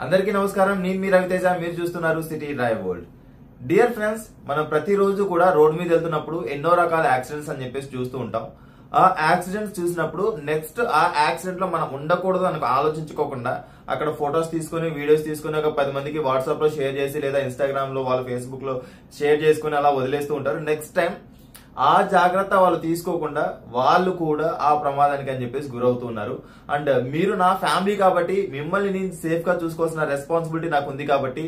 అందరికీ నమస్కారం. నేను మీ రవితేజ. మీరు చూస్తున్నారు city drive world. Dear friends, మనం ప్రతిరోజు కూడా రోడ్ మీద వెళ్తున్నప్పుడు ఎన్నో రకాల యాక్సిడెంట్స్ అని చెప్పేసి చూస్తూ ఉంటాం. ఆ యాక్సిడెంట్స్ చూసినప్పుడు నెక్స్ట్ ఆ యాక్సిడెంట్ లో మనం ఉండకూడదు అని ఆలోచించుకోకుండా అక్కడ ఫొటోస్ తీసుకుని వీడియోస్ తీసుకుని ఒక 10 మందికి వాట్సాప్ లో షేర్ చేసి లేదా ఇన్స్టాగ్రామ్ లో వాళ్ళ ఫేస్బుక్ లో షేర్ చేసుకుని అలా వదిలేస్తూ ఉంటారు. నెక్స్ట్ టైం ఆ జాగ్రత్త వాళ్ళు తీసుకోకుండా వాళ్ళు కూడా ఆ ప్రమాదానికి అని చెప్పేసి గురవుతున్నారు. అండ్ మీరు నా ఫ్యామిలీ కాబట్టి మిమ్మల్ని నేను సేఫ్ గా చూసుకోవాల్సిన రెస్పాన్సిబిలిటీ నాకు ఉంది కాబట్టి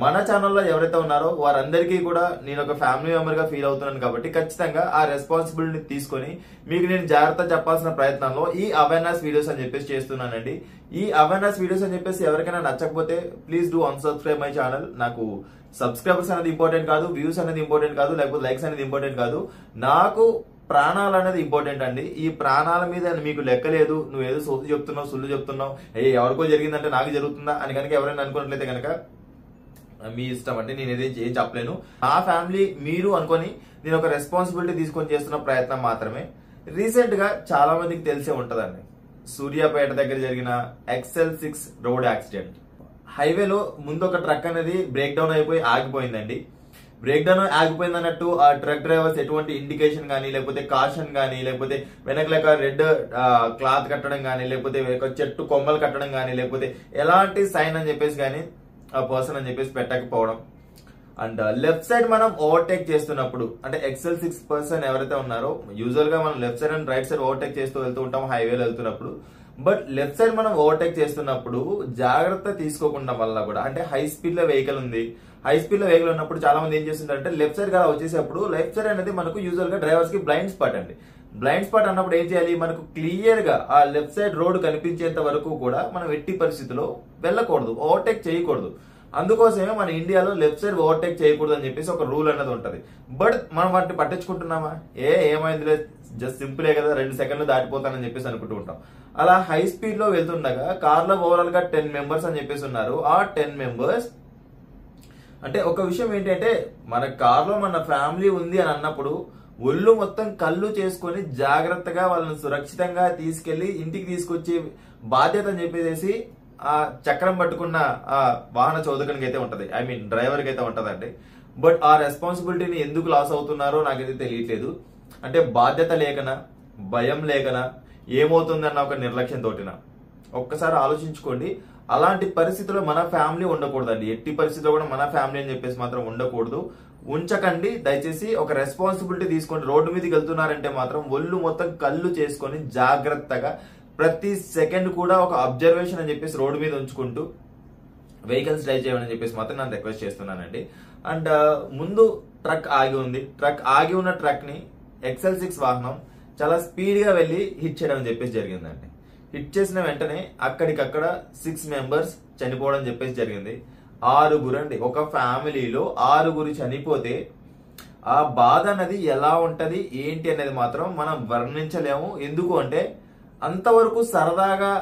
మన ఛానల్లో ఎవరైతే ఉన్నారో వారందరికీ కూడా నేను ఒక ఫ్యామిలీ మెంబర్ గా ఫీల్ అవుతున్నాను కాబట్టి ఖచ్చితంగా ఆ రెస్పాన్సిబిలిటీ తీసుకొని మీకు నేను జాగ్రత్త చెప్పాల్సిన ప్రయత్నంలో ఈ అవేర్నెస్ వీడియోస్ అని చెప్పేసి చేస్తున్నానండి. ఈ అవేర్నెస్ వీడియోస్ అని చెప్పేసి ఎవరికైనా నచ్చకపోతే please do unsubscribe my channel. నాకు సబ్స్క్రైబర్స్ అనేది ఇంపార్టెంట్ కాదు, వ్యూస్ అనేది ఇంపార్టెంట్ కాదు, లేకపోతే లైక్స్ అనేది ఇంపార్టెంట్ కాదు. నాకు ప్రాణాలు అనేది ఇంపార్టెంట్ అండి. ఈ ప్రాణాల మీద మీకు లెక్కలేదు, నువ్వు ఏదో సోది చెప్తున్నావు, సుల్లు చెప్తున్నావు, ఎవరికో జరిగిందంటే నాకు జరుగుతుందా అని కనుక ఎవరైనా అనుకున్నట్లయితే కనుక మీ ఇష్టం అండి. నేను ఏం చెప్పలేను. నా ఫ్యామిలీ మీరు అనుకొని నేను ఒక రెస్పాన్సిబిలిటీ తీసుకొని చేస్తున్న ప్రయత్నం మాత్రమే. రీసెంట్ గా చాలా మందికి తెలిసే ఉంటదండి, సూర్యాపేట దగ్గర జరిగిన XL6 రోడ్ యాక్సిడెంట్. హైవేలో ముందు ఒక ట్రక్ అనేది బ్రేక్ డౌన్ అయిపోయి ఆగిపోయిందండి. బ్రేక్ డౌన్ ఆగిపోయింది అన్నట్టు ఆ ట్రక్ డ్రైవర్స్ ఎటువంటి ఇండికేషన్ కానీ, లేకపోతే కాషన్ కానీ, లేకపోతే వెనకలేక రెడ్ క్లాత్ కట్టడం కానీ, లేకపోతే చెట్టు కొమ్మలు కట్టడం కానీ, లేకపోతే ఎలాంటి సైన్ అని చెప్పేసి కానీ ఆ పర్సన్ అని చెప్పేసి పెట్టకపోవడం. అండ్ లెఫ్ట్ సైడ్ మనం ఓవర్టేక్ చేస్తున్నప్పుడు, అంటే XL6 పర్సన్ ఎవరైతే ఉన్నారో యూజువల్ గా మనం left side and right side overtake చేస్తూ వెళ్తూ ఉంటాం హైవేలో వెళ్తున్నప్పుడు. బట్ లెఫ్ట్ సైడ్ మనం ఓవర్టేక్ చేస్తున్నప్పుడు జాగ్రత్త తీసుకోకుండా వల్ల కూడా, అంటే హై స్పీడ్ లో వెహికల్ ఉంది, హై స్పీడ్ లో వెహికల్ ఉన్నప్పుడు చాలా మంది ఏం చేస్తుంటారంటే లెఫ్ట్ సైడ్ గా వచ్చేసేప్పుడు లెఫ్ట్ సైడ్ అనేది మనకు యూజువల్ గా డ్రైవర్స్ కి బ్లైండ్ స్పాట్ అండి. బ్లైండ్ స్పాట్ అన్నప్పుడు ఏం చేయాలి, మనకు క్లియర్ గా ఆ లెఫ్ట్ సైడ్ రోడ్ కనిపించేంత వరకు కూడా మనం ఎట్టి పరిస్థితిలో వెళ్ళకూడదు, ఓవర్టేక్ చేయకూడదు. అందుకోసమే మన ఇండియాలో లెఫ్ట్ సైడ్ ఓవర్టేక్ చేయకూడదు అని చెప్పేసి ఒక రూల్ అనేది ఉంటది. బట్ మనం వాటిని పట్టించుకుంటున్నామా? ఏమైందిలే, జస్ట్ సింపులే కదా, 2 సెకండ్లు దాటిపోతానని చెప్పేసి అనుకుంటూ ఉంటాం. అలా హై స్పీడ్ లో వెళ్తుండగా కార్ లో ఓవరాల్ గా 10 మెంబర్స్ అని చెప్పేసి ఉన్నారు. ఆ 10 మెంబర్స్ అంటే ఒక విషయం ఏంటంటే, మన కార్ లో మన ఫ్యామిలీ ఉంది అని అన్నప్పుడు ఒళ్ళు మొత్తం కళ్ళు చేసుకొని జాగ్రత్తగా వాళ్ళని సురక్షితంగా తీసుకెళ్లి ఇంటికి తీసుకొచ్చే బాధ్యత అని చెప్పేసి ఆ చక్రం పట్టుకున్న ఆ వాహన చోదకునికి అయితే ఉంటది, ఐ మీన్ డ్రైవర్ కి అయితే ఉంటదండి. బట్ ఆ రెస్పాన్సిబిలిటీని ఎందుకు లాస్ అవుతున్నారో నాకైతే తెలియట్లేదు. అంటే బాధ్యత లేకనా, భయం లేకనా, ఏమవుతుందన్న ఒక నిర్లక్ష్యం తోటినా? ఒక్కసారి ఆలోచించుకోండి. అలాంటి పరిస్థితుల్లో మన ఫ్యామిలీ ఉండకూడదండి. ఎట్టి పరిస్థితుల్లో కూడా మన ఫ్యామిలీ అని చెప్పేసి మాత్రం ఉండకూడదు, ఉంచకండి. దయచేసి ఒక రెస్పాన్సిబిలిటీ తీసుకోండి. రోడ్డు మీదకి వెళ్తున్నారంటే మాత్రం ఒళ్ళు మొత్తం కళ్ళు చేసుకొని జాగ్రత్తగా ప్రతి సెకండ్ కూడా ఒక అబ్జర్వేషన్ అని చెప్పేసి రోడ్డు మీద ఉంచుకుంటూ వెహికల్స్ డ్రైవ్ చేయమని చెప్పేసి మాత్రం నేను రిక్వెస్ట్ చేస్తున్నానండి. అండ్ ముందు ట్రక్ ఆగి ఉంది. ట్రక్ ఆగి ఉన్న ట్రక్ ని XL6 వాహనం చాలా స్పీడ్ గా వెళ్లి హిట్ చేయడం అని చెప్పేసి జరిగిందండి. హిట్ చేసిన వెంటనే అక్కడికక్కడ 6 మెంబర్స్ చనిపోవడం చెప్పేసి జరిగింది. 6 అండి, ఒక ఫ్యామిలీలో 6 చనిపోతే ఆ బాధ అనేది ఎలా ఉంటది ఏంటి అనేది మాత్రం మనం వర్ణించలేము. ఎందుకు అంటే అంతవరకు సరదాగా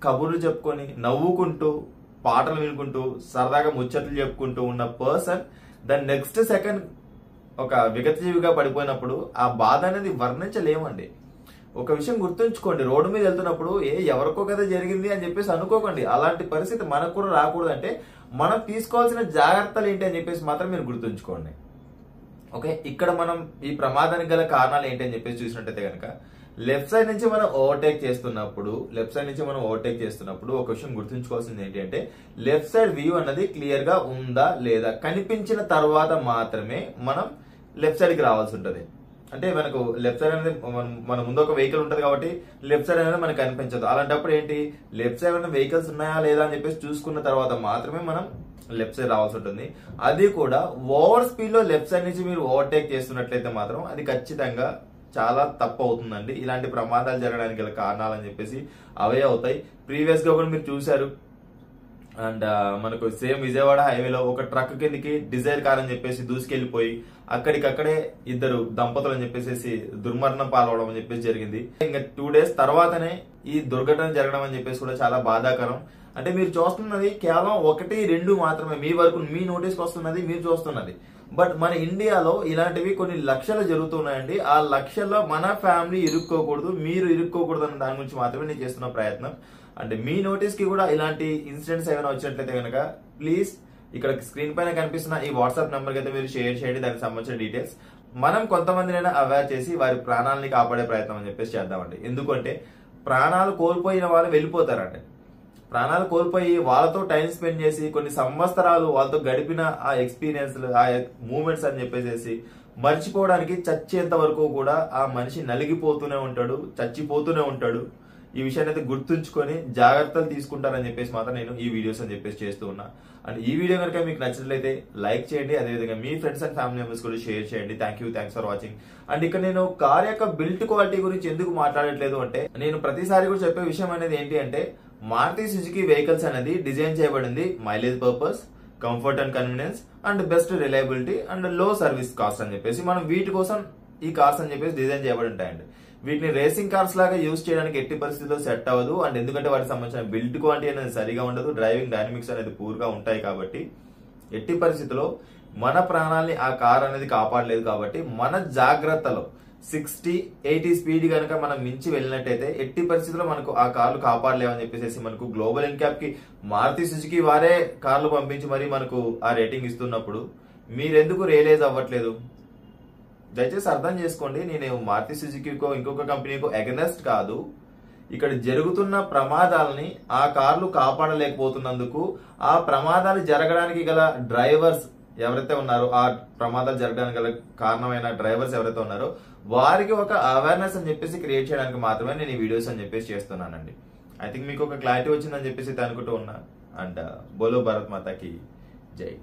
కబుర్లు చెప్పుకొని నవ్వుకుంటూ పాటలు వినుకుంటూ సరదాగా ముచ్చట్లు చెప్పుకుంటూ ఉన్న పర్సన్ దాని నెక్స్ట్ సెకండ్ ఒక విగతజీవిగా పడిపోయినప్పుడు ఆ బాధ అనేది వర్ణించలేమండి. ఒక విషయం గుర్తుంచుకోండి, రోడ్డు మీద వెళ్తున్నప్పుడు ఎవరికో కదా జరిగింది అని చెప్పేసి అనుకోకండి. అలాంటి పరిస్థితి మనకు కూడా రాకూడదంటే మనం తీసుకోవాల్సిన జాగ్రత్తలు ఏంటి అని చెప్పేసి మాత్రం మీరు గుర్తుంచుకోండి. ఓకే, ఇక్కడ మనం ఈ ప్రమాదానికి గల కారణాలు ఏంటి అని చెప్పేసి చూసినట్టయితే కనుక లెఫ్ట్ సైడ్ నుంచి మనం ఓవర్టేక్ చేస్తున్నప్పుడు ఒక విషయం గుర్తుంచుకోవాల్సింది ఏంటి అంటే లెఫ్ట్ సైడ్ వ్యూ అన్నది క్లియర్ గా ఉందా లేదా కనిపించిన తర్వాత మాత్రమే మనం లెఫ్ట్ సైడ్ కి రావాల్సి ఉంటది. అంటే మనకు లెఫ్ట్ సైడ్ అనేది మన ముందు ఒక వెహికల్ ఉంటది కాబట్టి లెఫ్ట్ సైడ్ అనేది మనకు కనిపించదు. అలాంటప్పుడు ఏంటి, లెఫ్ట్ సైడ్ ఉన్న వెహికల్స్ ఉన్నాయా లేదా అని చెప్పేసి చూసుకున్న తర్వాత మాత్రమే మనం లెఫ్ట్ సైడ్ రావాల్సి ఉంటుంది. అది కూడా ఓవర్ స్పీడ్ లో లెఫ్ట్ సైడ్ నుంచి మీరు ఓవర్టేక్ చేస్తున్నట్లయితే మాత్రం అది ఖచ్చితంగా చాలా తప్పు అవుతుందండి. ఇలాంటి ప్రమాదాలు జరగడానికి గల కారణాలు అని చెప్పేసి అవే అవుతాయి. ప్రీవియస్ గా కూడా మీరు చూసారు. అండ్ మనకు సేమ్ విజయవాడ హైవేలో ఒక ట్రక్ కిందకి డిజైర్ కార్ అని చెప్పేసి దూసుకెళ్లిపోయి అక్కడికక్కడే 2 దంపతులు అని చెప్పేసి దుర్మరణం పాల్వడం అని చెప్పేసి జరిగింది. ఇంకా 2 days తర్వాతనే ఈ దుర్ఘటన జరగడం అని చెప్పేసి కూడా చాలా బాధాకరం. అంటే మీరు చూస్తున్నది కేవలం 1, 2 మాత్రమే, మీ వరకు మీ నోటీస్కి వస్తున్నది, మీరు చూస్తున్నది. బట్ మన ఇండియాలో ఇలాంటివి కొన్ని లక్షలు జరుగుతున్నాయండి. ఆ లక్షల్లో మన ఫ్యామిలీ ఇరుక్కోకూడదు, మీరు ఇరుక్కోకూడదు అన్న దాని గురించి మాత్రమే నేను చేస్తున్న ప్రయత్నం. అంటే మీ నోటీస్ కి కూడా ఇలాంటి ఇన్సిడెంట్స్ ఏమైనా వచ్చినట్లయితే కనుక ప్లీజ్ ఇక్కడ స్క్రీన్ పైన కనిపిస్తున్న ఈ వాట్సాప్ నెంబర్ కి అయితే మీరు షేర్ చేయండి, దానికి సంబంధించిన డీటెయిల్స్. మనం కొంతమందినైనా అవేర్ చేసి వారి ప్రాణాలని కాపాడే ప్రయత్నం అని చెప్పేసి చేద్దామండి. ఎందుకంటే ప్రాణాలు కోల్పోయిన వాళ్ళు వెళ్ళిపోతారండి. ప్రాణాలు కోల్పోయి వాళ్ళతో టైం స్పెండ్ చేసి కొన్ని సంవత్సరాలు వాళ్ళతో గడిపిన ఆ ఎక్స్పీరియన్స్, ఆ మూమెంట్స్ అని చెప్పేసి మర్చిపోవడానికి చచ్చేంత వరకు కూడా ఆ మనిషి నలిగిపోతూనే ఉంటాడు, చచ్చిపోతూనే ఉంటాడు. ఈ విషయాన్ని అయితే గుర్తుంచుకొని జాగ్రత్తలు తీసుకుంటారని చెప్పేసి మాత్రం నేను ఈ వీడియోస్ అని చెప్పేసి చేస్తూ ఉన్నా. అండ్ ఈ వీడియో కనుక మీకు నచ్చినట్లయితే లైక్ చేయండి, అదేవిధంగా మీ ఫ్రెండ్స్ అండ్ ఫ్యామిలీ మెంబర్స్ కూడా షేర్ చేయండి. Thanks for watching. అండ్ ఇక్కడ నేను కార్ యొక్క బిల్ట్ క్వాలిటీ గురించి ఎందుకు మాట్లాడట్లేదు అంటే, నేను ప్రతిసారి కూడా చెప్పే విషయం అనేది ఏంటి అంటే, మారుతి సుజుకి వెహికల్స్ అనేది డిజైన్ చేయబడింది mileage purpose, comfort and convenience and best reliability and లో సర్వీస్ కాస్ట్ అని చెప్పేసి మనం వీటి కోసం ఈ కార్స్ అని చెప్పేసి డిజైన్ చేయబడి ఉంటాయండి. వీటిని రేసింగ్ కార్స్ లాగా యూజ్ చేయడానికి ఎట్టి పరిస్థితుల్లో సెట్ అవ్వదు. అండ్ ఎందుకంటే వాటికి సంబంధించిన బిల్డ్ క్వాలిటీ అనేది సరిగా ఉండదు, డ్రైవింగ్ డైనమిక్స్ అనేది పూర్గా ఉంటాయి. కాబట్టి ఎట్టి పరిస్థితుల్లో మన ప్రాణాలని ఆ కార్ అనేది కాపాడలేదు. కాబట్టి మన జాగ్రత్తలో 60-80 స్పీడ్ కనుక మనం మించి వెళ్ళినట్టయితే ఎట్టి పరిస్థితుల్లో మనకు ఆ కార్లు కాపాడలేవని చెప్పేసి మనకు గ్లోబల్ ఎన్క్యాప్ కి మారుతి సుజుకి వారే కార్లు పంపించి మరి మనకు ఆ రేటింగ్ ఇస్తున్నప్పుడు మీరెందుకు రియలైజ్ అవ్వట్లేదు? దయచేసి అర్థం చేసుకోండి. నేను మారుతి సుజుకికో ఇంకొక కంపెనీకో అగెనెస్ట్ కాదు. ఇక్కడ జరుగుతున్న ప్రమాదాలని ఆ కార్లు కాపాడలేకపోతున్నందుకు, ఆ ప్రమాదాలు జరగడానికి గల డ్రైవర్స్ ఎవరైతే ఉన్నారో, ఆ ప్రమాదాలు జరగడానికి గల కారణమైన డ్రైవర్స్ ఎవరైతే ఉన్నారో వారికి ఒక అవేర్నెస్ అని చెప్పేసి క్రియేట్ చేయడానికి మాత్రమే నేను ఈ వీడియోస్ అని చెప్పేసి చేస్తున్నానండి. ఐ థింక్ మీకు ఒక క్లారిటీ వచ్చిందని చెప్పేసి అనుకుంటూ ఉన్నా. అండ్ బోలో భారత్ మాతాకి జై.